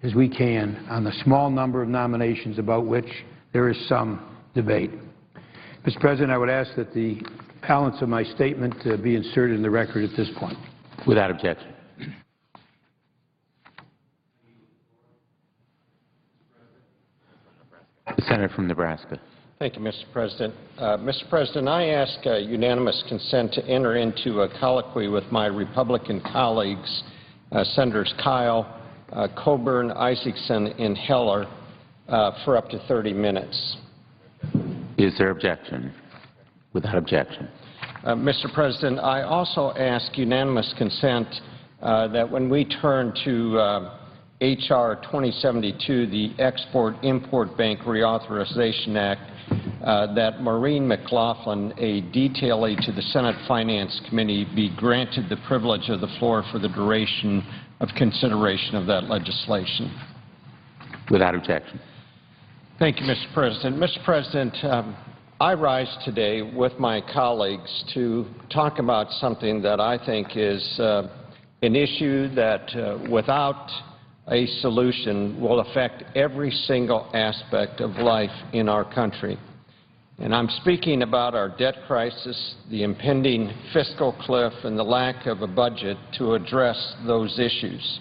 as we can on the small number of nominations about which there is some debate. Mr. President, I would ask that the balance of my statement be inserted in the record at this point. Without objection. The Senator from Nebraska. Thank you, Mr. President. Mr. President, I ask unanimous consent to enter into a colloquy with my Republican colleagues, Senators Kyle, Coburn, Isaacson, and Heller, for up to 30 minutes. Is there objection? Without objection. Mr. President, I also ask unanimous consent that when we turn to H.R. 2072, the Export-Import Bank Reauthorization Act, that Maureen McLaughlin, a detailee to the Senate Finance Committee, be granted the privilege of the floor for the duration of consideration of that legislation. Without objection. Thank you, Mr. President. Mr. President, I rise today with my colleagues to talk about something that I think is an issue that without a solution will affect every single aspect of life in our country. And I'm speaking about our debt crisis, the impending fiscal cliff, and the lack of a budget to address those issues.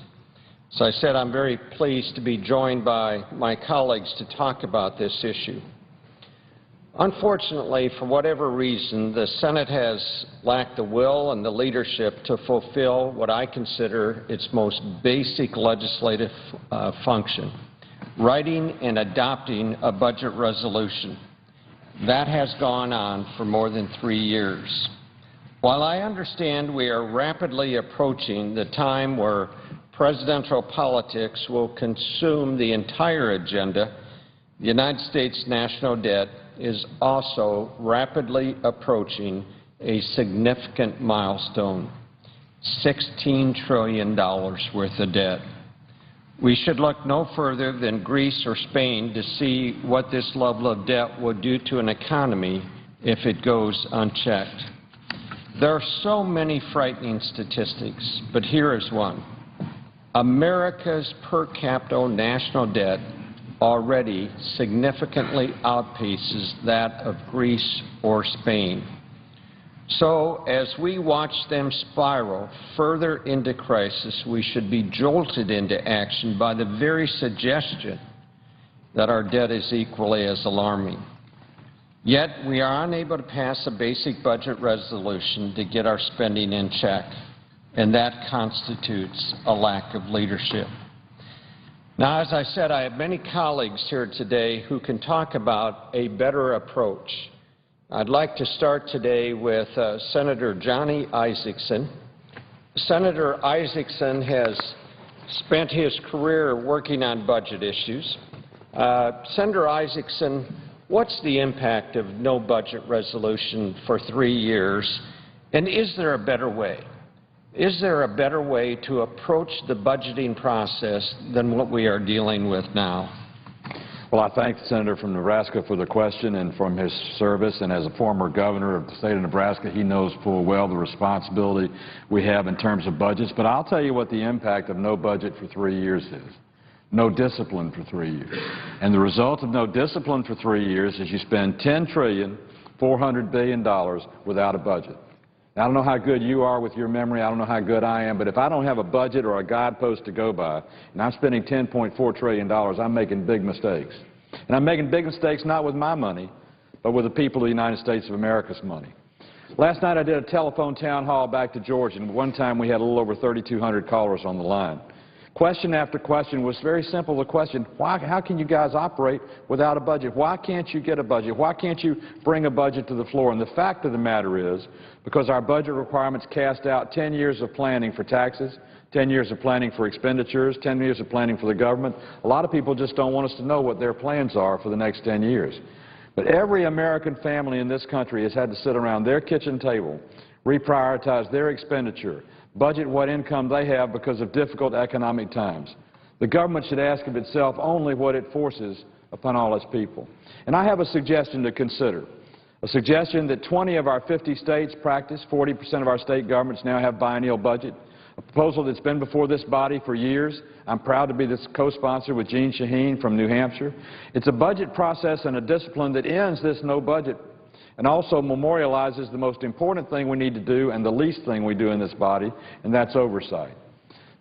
As I said, I'm very pleased to be joined by my colleagues to talk about this issue. Unfortunately, for whatever reason, the Senate has lacked the will and the leadership to fulfill what I consider its most basic legislative function, writing and adopting a budget resolution. That has gone on for more than 3 years. While I understand we are rapidly approaching the time where presidential politics will consume the entire agenda, the United States national debt is also rapidly approaching a significant milestone, $16 trillion worth of debt. We should look no further than Greece or Spain to see what this level of debt will do to an economy if it goes unchecked. There are so many frightening statistics, but here is one. America's per capita national debt already significantly outpaces that of Greece or Spain. So as we watch them spiral further into crisis, we should be jolted into action by the very suggestion that our debt is equally as alarming. Yet we are unable to pass a basic budget resolution to get our spending in check, and that constitutes a lack of leadership. Now, as I said, I have many colleagues here today who can talk about a better approach. I'd like to start today with Senator Johnny Isaacson. Senator Isaacson has spent his career working on budget issues. Senator Isaacson, what's the impact of no budget resolution for 3 years, and is there a better way? Is there a better way to approach the budgeting process than what we are dealing with now? Well, I thank the senator from Nebraska for the question and from his service. And as a former governor of the state of Nebraska, he knows full well the responsibility we have in terms of budgets. But I'll tell you what the impact of no budget for 3 years is. No discipline for 3 years. And the result of no discipline for 3 years is you spend $10.4 billion without a budget. Now, I don't know how good you are with your memory. I don't know how good I am. But if I don't have a budget or a guidepost to go by, and I'm spending $10.4 trillion, I'm making big mistakes. And I'm making big mistakes not with my money, but with the people of the United States of America's money. Last night I did a telephone town hall back to Georgia, and one time we had a little over 3,200 callers on the line. Question after question was very simple. The question, how can you guys operate without a budget? Why can't you get a budget? Why can't you bring a budget to the floor? And the fact of the matter is, because our budget requirements cast out 10 years of planning for taxes, 10 years of planning for expenditures, 10 years of planning for the government, a lot of people just don't want us to know what their plans are for the next 10 years. But every American family in this country has had to sit around their kitchen table, reprioritize their expenditure, budget what income they have because of difficult economic times. The government should ask of itself only what it forces upon all its people. And I have a suggestion to consider, a suggestion that 20 of our 50 states practice. 40% of our state governments now have biennial budget, a proposal that's been before this body for years. I'm proud to be this co-sponsor with Jeanne Shaheen from New Hampshire. It's a budget process and a discipline that ends this no budget and also memorializes the most important thing we need to do and the least thing we do in this body, and that's oversight.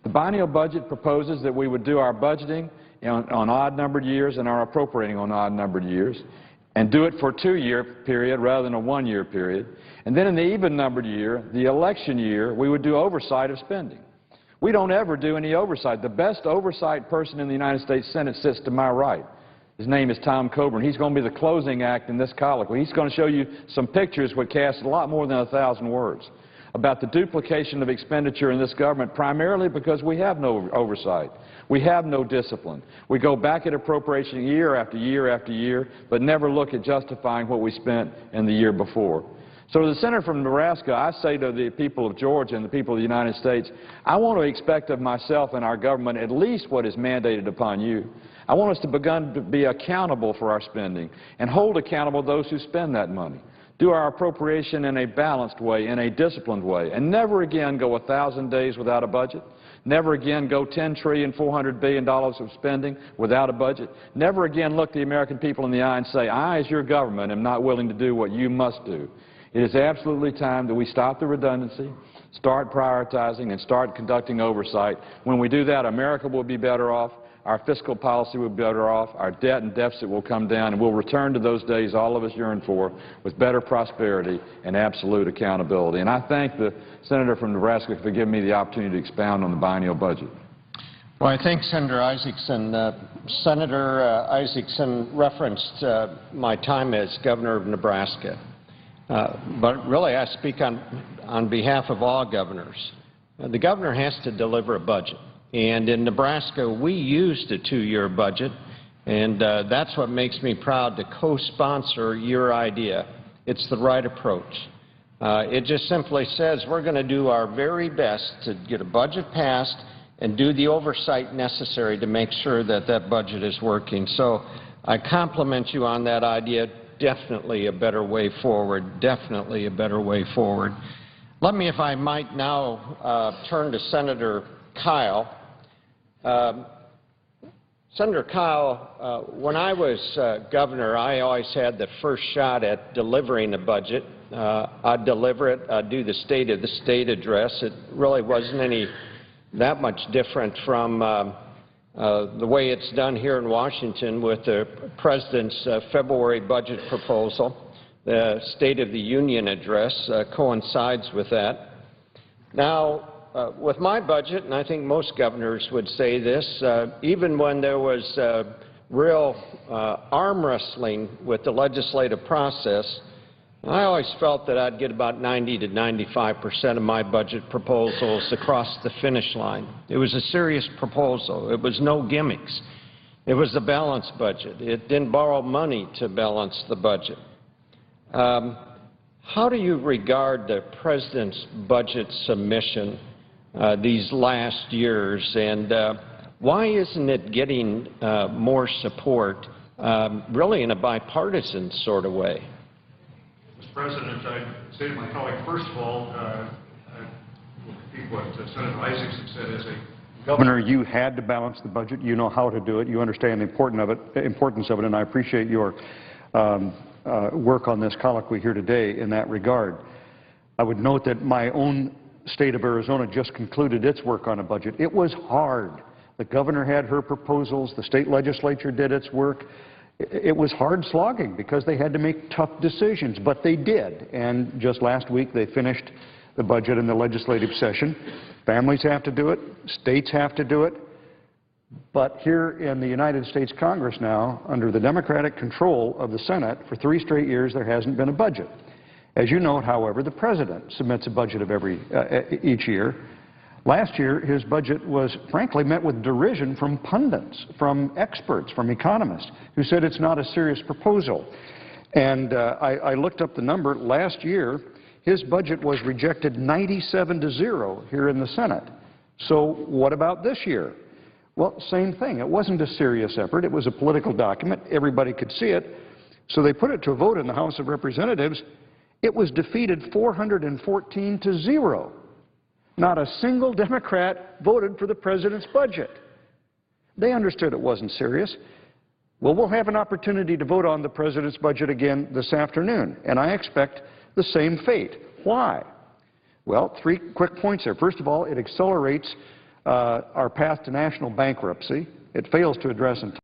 The biennial budget proposes that we would do our budgeting on odd-numbered years and our appropriating on odd-numbered years. and do it for a 2-year period rather than a 1-year period. And then in the even-numbered year, the election year, we would do oversight of spending. We don't ever do any oversight. The best oversight person in the United States Senate sits to my right. His name is Tom Coburn. He's going to be the closing act in this colloquy. He's going to show you some pictures which cast a lot more than 1,000 words about the duplication of expenditure in this government, primarily because we have no oversight. We have no discipline. We go back at appropriation year after year after year, but never look at justifying what we spent in the year before. So to the senator from Nebraska, I say to the people of Georgia and the people of the United States, I want to expect of myself and our government at least what is mandated upon you. I want us to begin to be accountable for our spending and hold accountable those who spend that money. Do our appropriation in a balanced way, in a disciplined way, and never again go 1,000 days without a budget. Never again go $10,400 billion of spending without a budget. Never again look the American people in the eye and say, I, as your government, am not willing to do what you must do. It is absolutely time that we stop the redundancy, start prioritizing, and start conducting oversight. When we do that, America will be better off, our fiscal policy will be better off, our debt and deficit will come down, and we'll return to those days all of us yearn for with better prosperity and absolute accountability. And I thank the senator from Nebraska for giving me the opportunity to expound on the biennial budget. Well, I thank Senator Isaacson. Senator Isaacson referenced my time as governor of Nebraska. But really, I speak on behalf of all governors. The governor has to deliver a budget. And in Nebraska, we used a 2-year budget, and that's what makes me proud to co-sponsor your idea. It's the right approach. It just simply says we're going to do our very best to get a budget passed and do the oversight necessary to make sure that that budget is working. So I compliment you on that idea. Definitely a better way forward, definitely a better way forward. Let me, if I might now turn to Senator Kyle. Senator Kyle, when I was governor, I always had the first shot at delivering a budget. I'd deliver it, I'd do the State of the State address. It really wasn't that much different from the way it's done here in Washington with the President's February budget proposal. The State of the Union address coincides with that. Now, with my budget, and I think most governors would say this, even when there was real arm wrestling with the legislative process, I always felt that I'd get about 90 to 95% of my budget proposals across the finish line. It was a serious proposal. It was no gimmicks. It was a balanced budget. It didn't borrow money to balance the budget. How do you regard the President's budget submission these last years, and why isn't it getting more support, really in a bipartisan sort of way? Mr. President, I'd say to my colleague, first of all, I will repeat what Senator Isaacson said. As a governor, you had to balance the budget. You know how to do it. You understand the importance of it, and I appreciate your work on this colloquy here today in that regard. I would note that my own state of Arizona just concluded its work on a budget. It was hard. The governor had her proposals. The state legislature did its work. It was hard slogging because they had to make tough decisions, but they did. And just last week they finished the budget in the legislative session. Families have to do it. States have to do it. But here in the United States Congress now, under the Democratic control of the Senate, for 3 straight years there hasn't been a budget. As you note, however, the President submits a budget of each year. Last year, his budget was, frankly, met with derision from pundits, from experts, from economists, who said it's not a serious proposal. And I looked up the number. Last year, his budget was rejected 97-0 here in the Senate. So what about this year? Well, same thing. It wasn't a serious effort. It was a political document. Everybody could see it. So they put it to a vote in the House of Representatives. It was defeated 414-0. Not a single Democrat voted for the President's budget. They understood it wasn't serious. Well, we'll have an opportunity to vote on the President's budget again this afternoon, and I expect the same fate. Why? Well, 3 quick points there. First of all, it accelerates our path to national bankruptcy. It fails to address